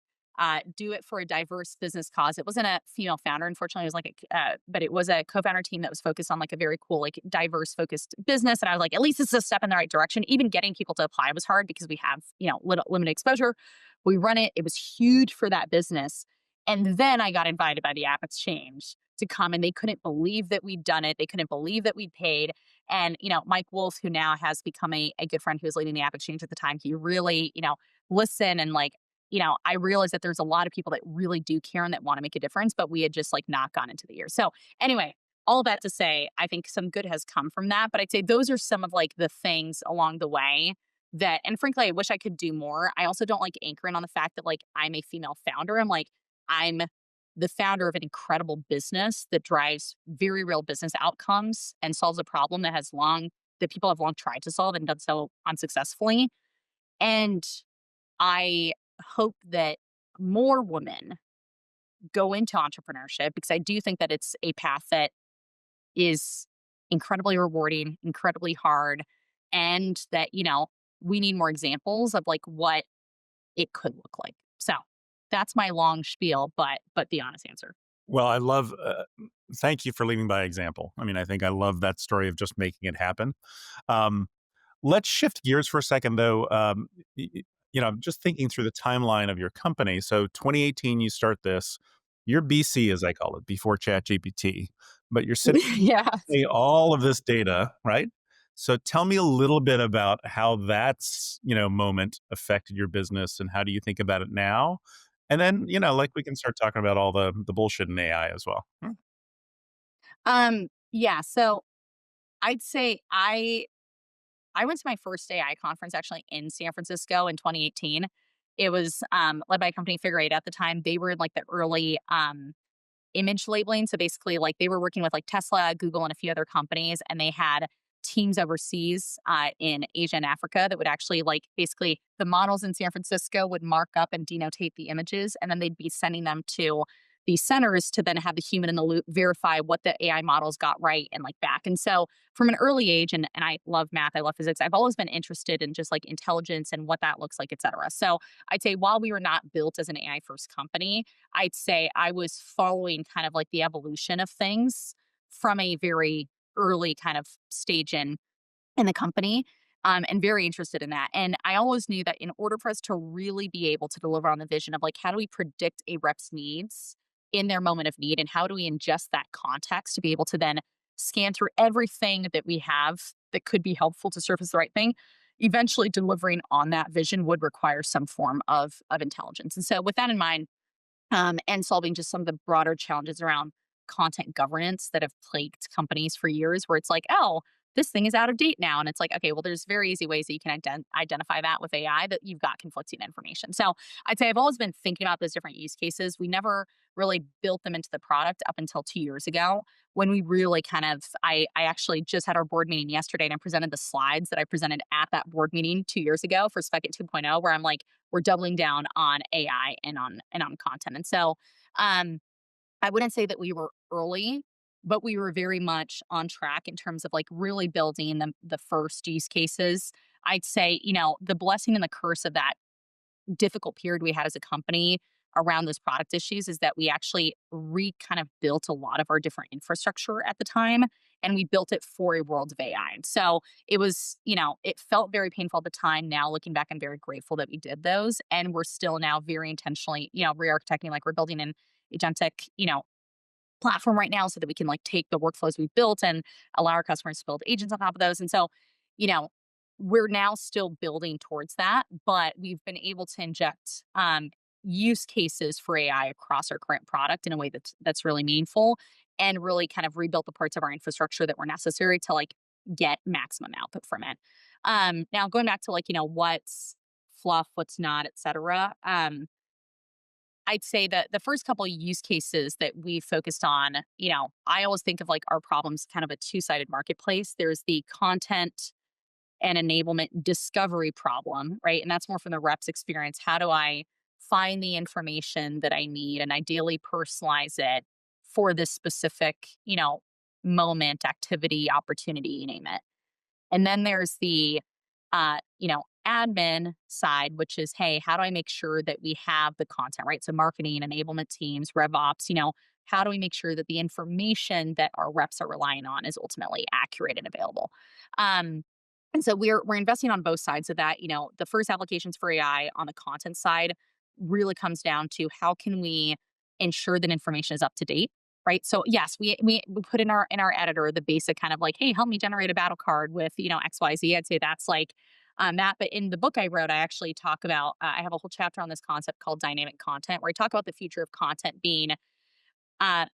do it for a diverse business cause. It wasn't a female founder, unfortunately. It was like but it was a co-founder team that was focused on like a very cool, like diverse focused business. And I was like, at least it's a step in the right direction. Even getting people to apply was hard because we have, limited exposure. We run it. It was huge for that business. And then I got invited by the App Exchange to come and they couldn't believe that we'd done it. They couldn't believe that we'd paid. And, Mike Wolf, who now has become a good friend who was leading the App Exchange at the time, he really, listened and like, I realized that there's a lot of people that really do care and that want to make a difference, but we had just like not gone into the year. So anyway, all that to say, I think some good has come from that. But I'd say those are some of like the things along the way that, and frankly, I wish I could do more. I also don't like anchoring on the fact that like I'm a female founder. I'm like, I'm the founder of an incredible business that drives very real business outcomes and solves a problem that people have long tried to solve and done so unsuccessfully. And I hope that more women go into entrepreneurship because I do think that it's a path that is incredibly rewarding, incredibly hard, and that, we need more examples of like what it could look like. So that's my long spiel, but the honest answer. Well, I love, thank you for leading by example. I mean, I think I love that story of just making it happen. Um, let's shift gears for a second, though. Just thinking through the timeline of your company. So 2018, you start this. You're BC, as I call it, before ChatGPT, but you're sitting Yeah. with all of this data, right? So tell me a little bit about how that's, moment affected your business and how do you think about it now? And then, like we can start talking about all the bullshit in AI as well. Yeah. So I'd say I went to my first AI conference actually in San Francisco in 2018. It was led by a company, Figure Eight at the time. They were in like the early image labeling. So basically, like they were working with like Tesla, Google, and a few other companies, and they had teams overseas in Asia and Africa that would actually like basically the models in San Francisco would mark up and denotate the images, and then they'd be sending them to these centers to then have the human in the loop verify what the AI models got right and like back. And so from an early age, and I love math, I love physics, I've always been interested in just like intelligence and what that looks like, et cetera. So I'd say while we were not built as an AI first company, I'd say I was following kind of like the evolution of things from a very early kind of stage in the company, and very interested in that. And I always knew that in order for us to really be able to deliver on the vision of like, how do we predict a rep's needs in their moment of need? And how do we ingest that context to be able to then scan through everything that we have that could be helpful to surface the right thing? Eventually, delivering on that vision would require some form of intelligence. And so, with that in mind, and solving just some of the broader challenges around content governance that have plagued companies for years, where it's like, oh, this thing is out of date now. And it's like, okay, well, there's very easy ways that you can identify that with AI that you've got conflicting information. So I'd say I've always been thinking about those different use cases. We never really built them into the product up until 2 years ago when we really kind of, I actually just had our board meeting yesterday and I presented the slides that I presented at that board meeting 2 years ago for Spekit 2.0, where I'm like, we're doubling down on AI and on content. And so I wouldn't say that we were early, but we were very much on track in terms of like really building the first use cases. I'd say, the blessing and the curse of that difficult period we had as a company around those product issues is that we actually kind of built a lot of our different infrastructure at the time, and we built it for a world of AI. And so it was, it felt very painful at the time. Now looking back, I'm very grateful that we did those. And we're still now very intentionally, re-architecting, like we're building an agentic, platform right now so that we can like take the workflows we've built and allow our customers to build agents on top of those. And so, you know, we're now still building towards that, but we've been able to inject use cases for AI across our current product in a way that's really meaningful and really kind of rebuilt the parts of our infrastructure that were necessary to like get maximum output from it. Now going back to like, what's fluff, what's not, et cetera. I'd say that the first couple of use cases that we focused on, I always think of like our problems kind of a two-sided marketplace. There's the content and enablement discovery problem, right? And that's more from the rep's experience. How do I find the information that I need and ideally personalize it for this specific, moment, activity, opportunity, you name it. And then there's the, admin side, which is, hey, how do I make sure that we have the content, right? So marketing, enablement teams, rev ops, how do we make sure that the information that our reps are relying on is ultimately accurate and available? And so we're investing on both sides of that. The first applications for AI on the content side really comes down to how can we ensure that information is up to date, right? So yes, we put in our editor the basic kind of like, hey, help me generate a battle card with XYZ. I'd say that's like that. But in the book I wrote, I actually talk about I have a whole chapter on this concept called dynamic content, where I talk about the future of content being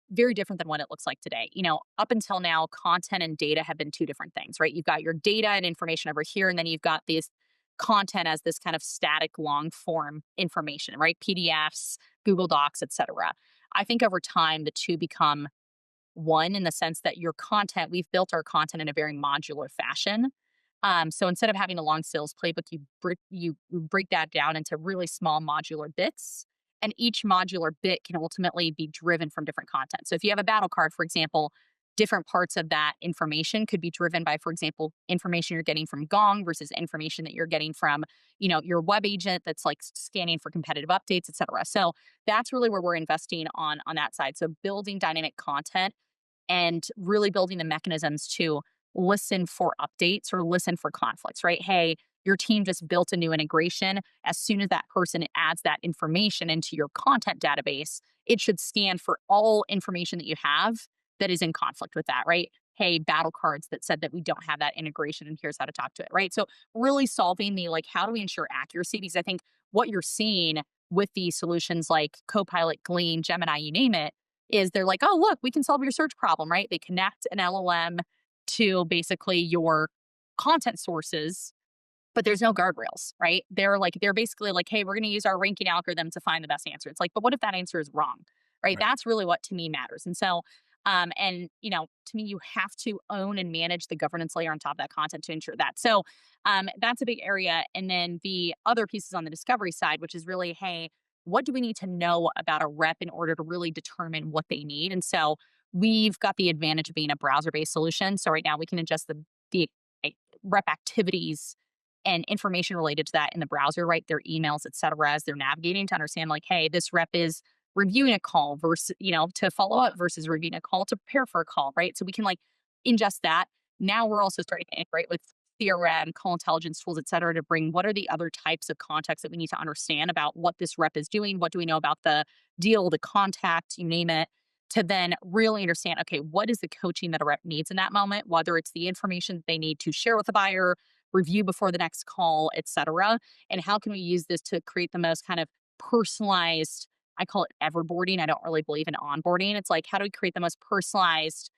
very different than what it looks like today. Up until now, content and data have been two different things, right? You've got your data and information over here, and then you've got these content as this kind of static long form information, right? PDFs, Google Docs, etc. I think over time the two become one in the sense that your content, we've built our content in a very modular fashion. So instead of having a long sales playbook, you break that down into really small modular bits. And each modular bit can ultimately be driven from different content. So if you have a battle card, for example, different parts of that information could be driven by, for example, information you're getting from Gong versus information that you're getting from, your web agent that's like scanning for competitive updates, et cetera. So that's really where we're investing on that side. So building dynamic content and really building the mechanisms to listen for updates or listen for conflicts, right? Hey, your team just built a new integration. As soon as that person adds that information into your content database, it should scan for all information that you have that is in conflict with that, right? Hey, battle cards that said that we don't have that integration and here's how to talk to it, right? So really solving the like, how do we ensure accuracy? Because I think what you're seeing with these solutions like Copilot, Glean, Gemini, you name it, is they're like, oh, look, we can solve your search problem, right? They connect an LLM to basically your content sources, but there's no guardrails, right? They're basically like, hey, we're going to use our ranking algorithm to find the best answer. It's like, but what if that answer is wrong, right? Right. That's really what to me matters. And so And to me, you have to own and manage the governance layer on top of that content to ensure that. So that's a big area. And then the other pieces on the discovery side, which is really, hey, what do we need to know about a rep in order to really determine what they need? And so we've got the advantage of being a browser-based solution. So right now we can adjust the uh, rep activities and information related to that in the browser, right? Their emails, et cetera, as they're navigating to understand, like, hey, this rep is reviewing a call versus, to follow up versus reviewing a call to prepare for a call, right? So we can like ingest that. Now we're also starting to integrate with CRM, call intelligence tools, et cetera, to bring what are the other types of context that we need to understand about what this rep is doing? What do we know about the deal, the contact, you name it, to then really understand, okay, what is the coaching that a rep needs in that moment, whether it's the information that they need to share with the buyer, review before the next call, et cetera. And how can we use this to create the most kind of personalized, I call it everboarding. I don't really believe in onboarding. It's like, how do we create the most personalized,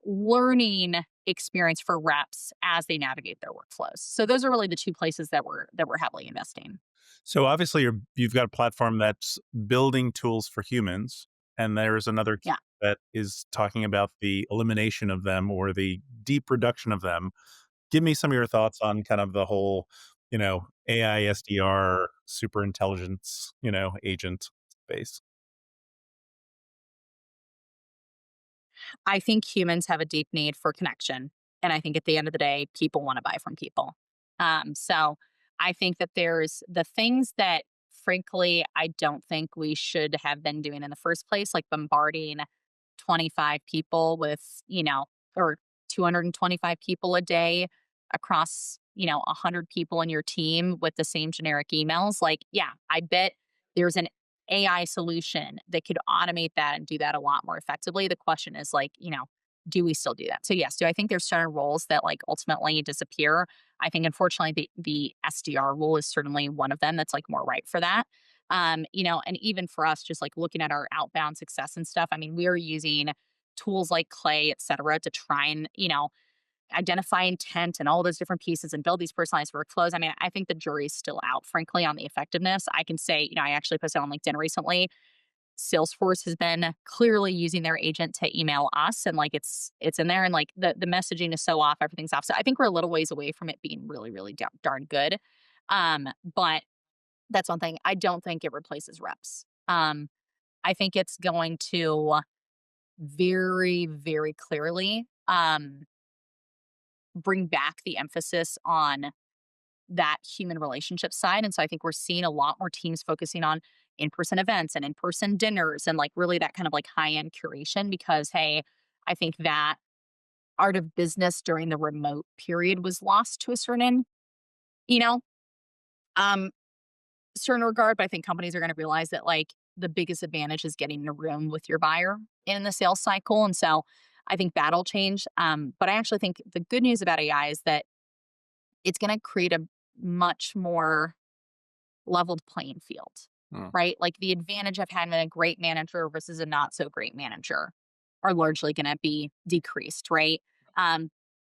learning experience for reps as they navigate their workflows? So those are really the two places that we're heavily investing. So obviously you've got a platform that's building tools for humans, and there's another Yeah. that is talking about the elimination of them or the deep reduction of them. Give me some of your thoughts on kind of the whole, AI SDR, super intelligence, agent space. I think humans have a deep need for connection. And I think at the end of the day, people want to buy from people. So I think that there's the things that, frankly, I don't think we should have been doing in the first place, like bombarding 25 people with, or 225 people a day across, 100 people in your team with the same generic emails. Like, yeah, I bet there's an AI solution that could automate that and do that a lot more effectively. The question is like, do we still do that? So yes, do I think there's certain roles that like ultimately disappear? I think unfortunately the SDR role is certainly one of them that's like more right for that. And even for us, just like looking at our outbound success and stuff, I mean, we're using tools like Clay, et cetera, to try and, identify intent and all those different pieces and build these personalized workflows. I mean, I think the jury's still out, frankly, on the effectiveness. I can say, I actually posted on LinkedIn recently. Salesforce has been clearly using their agent to email us, and like it's in there, and like the messaging is so off, everything's off. So I think we're a little ways away from it being really, really darn good. But that's one thing. I don't think it replaces reps. I think it's going to very, very clearly bring back the emphasis on that human relationship side. And so I think we're seeing a lot more teams focusing on in person events and in person dinners and like really that kind of like high end curation because, hey, I think that art of business during the remote period was lost to a you know, um, certain regard. But I think companies are going to realize that like the biggest advantage is getting in a room with your buyer in the sales cycle. And so I think that'll change. But I actually think the good news about AI is that it's going to create a much more leveled playing field, Mm. right? Like the advantage of having a great manager versus a not so great manager are largely going to be decreased, right? Um,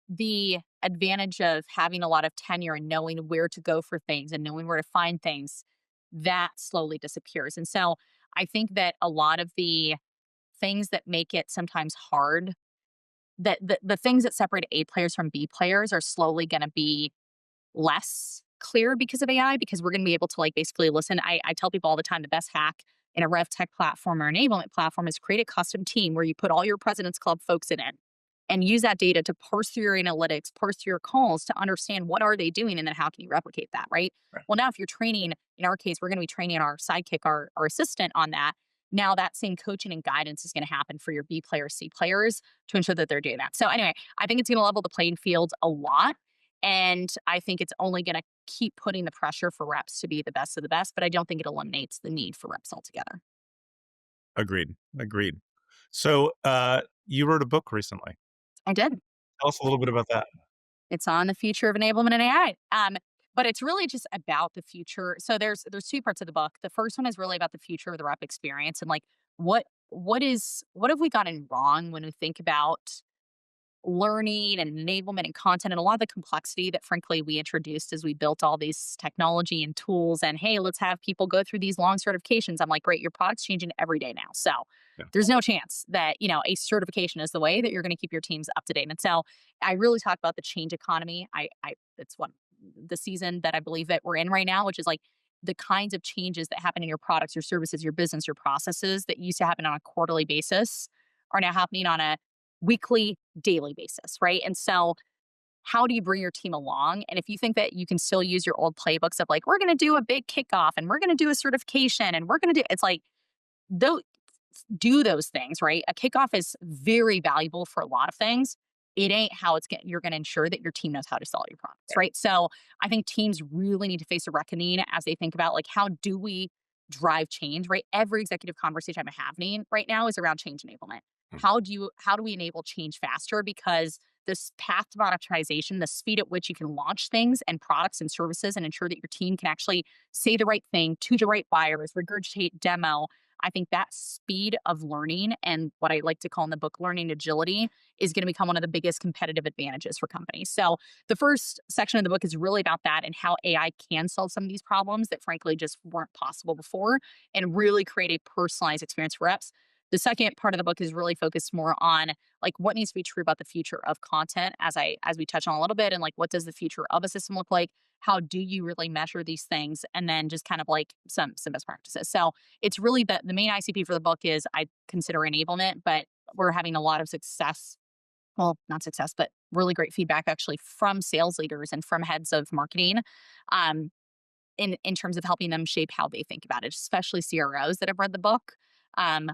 the advantage of having a lot of tenure and knowing where to go for things and knowing where to find things that slowly disappears. And so I think that a lot of the things that make it sometimes hard, that the things that separate A players from B players are slowly going to be less clear because of AI, because we're going to be able to like basically listen. I tell people all the time the best hack in a rev tech platform or enablement platform is create a custom team where you put all your President's Club folks in it and use that data to parse through your analytics, parse through your calls to understand what are they doing and then how can you replicate that, right? Right. Well, now if you're training, in our case, we're going to be training our sidekick, our assistant on that. Now that same coaching and guidance is going to happen for your B players, C players to ensure that they're doing that. So anyway, I think it's going to level the playing field a lot. And I think it's only going to keep putting the pressure for reps to be the best of the best, but I don't think it eliminates the need for reps altogether. Agreed. Agreed. So you wrote a book recently. I did. Tell us a little bit about that. It's on the future of enablement and AI. But it's really just about the future. So there's two parts of the book. The first one is really about the future of the rep experience and like what have we gotten wrong when we think about learning and enablement and content and a lot of the complexity that frankly we introduced as we built all these technology and tools and hey, let's have people go through these long certifications. I'm like, great, your product's changing every day now. So Yeah. there's no chance that, a certification is the way that you're going to keep your teams up to date. And so I really talk about the change economy. I it's what the season that I believe that we're in right now, which is like the kinds of changes that happen in your products, your services, your business, your processes that used to happen on a quarterly basis are now happening on a weekly, daily basis, right? And so, how do you bring your team along? And if you think that you can still use your old playbooks of like, we're going to do a big kickoff and we're going to do a certification and we're going to do, it's like, those do those things, right? A kickoff is very valuable for a lot of things. It ain't how you're going to ensure that your team knows how to sell your products, right? So I think teams really need to face a reckoning as they think about like how do we drive change, right? Every executive conversation I'm having right now is around change enablement. Mhm. How do we enable change faster? Because this path to monetization, the speed at which you can launch things and products and services and ensure that your team can actually say the right thing to the right buyers, regurgitate demo, I think that speed of learning and what I like to call in the book learning agility is going to become one of the biggest competitive advantages for companies. So, the first section of the book is really about that and how AI can solve some of these problems that frankly just weren't possible before and really create a personalized experience for reps. The second part of the book is really focused more on like what needs to be true about the future of content as we touch on a little bit and like what does the future of a system look like? How do you really measure these things? And then just kind of like some best practices. So it's really the main ICP for the book is I consider enablement, but we're having a lot of success. Well, not success, but really great feedback actually from sales leaders and from heads of marketing um, in terms of helping them shape how they think about it, especially CROs that have read the book,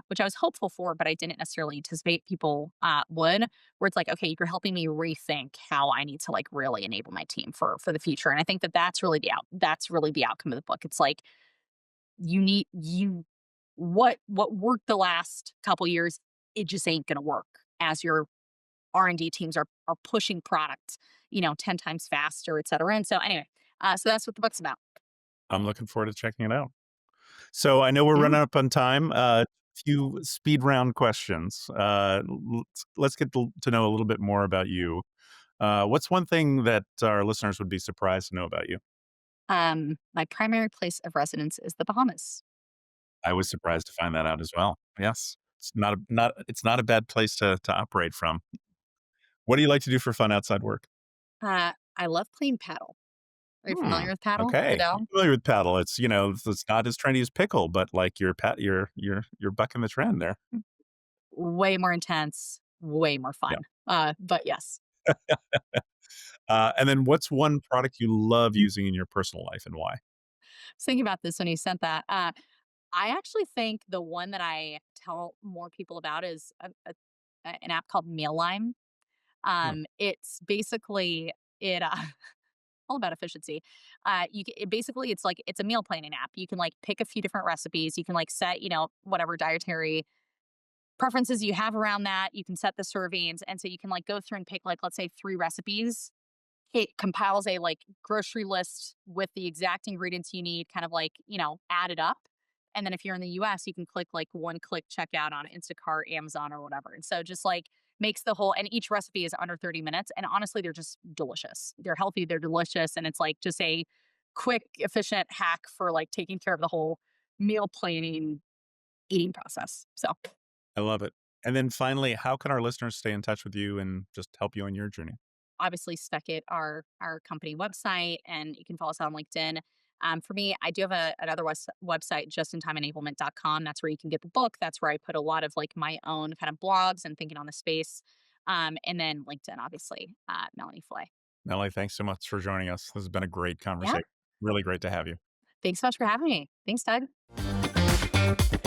which I was hopeful for, but I didn't necessarily anticipate people would. Where it's like, okay, you're helping me rethink how I need to like really enable my team for the future, and I think that that's really the outcome of the book. It's like you need you what worked the last couple years, it just ain't gonna work as your R&D teams are pushing products, 10 times faster, et cetera. And so anyway, so that's what the book's about. I'm looking forward to checking it out. So I know we're Yeah. running up on time. Few speed round questions. Let's get to know a little bit more about you. What's one thing that our listeners would be surprised to know about you? My primary place of residence is the Bahamas. I was surprised to find that out as well. Yes, it's not a bad place to operate from. What do you like to do for fun outside work? I love playing paddle. Are you Hmm. familiar with paddle? Okay, I'm Padel? familiar with paddle. It's it's not as trendy as pickle, but like you're bucking the trend there. Way more intense, way more Yeah. fun. But yes. And then what's one product you love using in your personal life and why? I was thinking about this when you sent that. I actually think the one that I tell more people about is an app called Mealime. Hmm. It's basically it all about efficiency. Basically it's like it's a meal planning app. You can like pick a few different recipes. You can like set whatever dietary preferences you have around that. You can set the servings, and so you can like go through and pick like let's say three recipes. It compiles a like grocery list with the exact ingredients you need, kind of like add it up. And then if you're in the US, you can click like one click checkout on Instacart, Amazon, or whatever. And so just like makes the whole and each recipe is under 30 minutes. And honestly, they're just delicious. They're healthy, they're delicious, and it's like just a quick, efficient hack for like taking care of the whole meal planning eating process. So I love it. And then finally, how can our listeners stay in touch with you and just help you on your journey? obviously Spekit, our company website, and you can follow us on LinkedIn. For me, I do have another website, justintimeenablement.com. That's where you can get the book. That's where I put a lot of like my own kind of blogs and thinking on the space. And then LinkedIn, obviously, Melanie Flay. Melanie, thanks so much for joining us. This has been a great Yeah. conversation. Really great to have you. Thanks so much for having me. Thanks, Doug.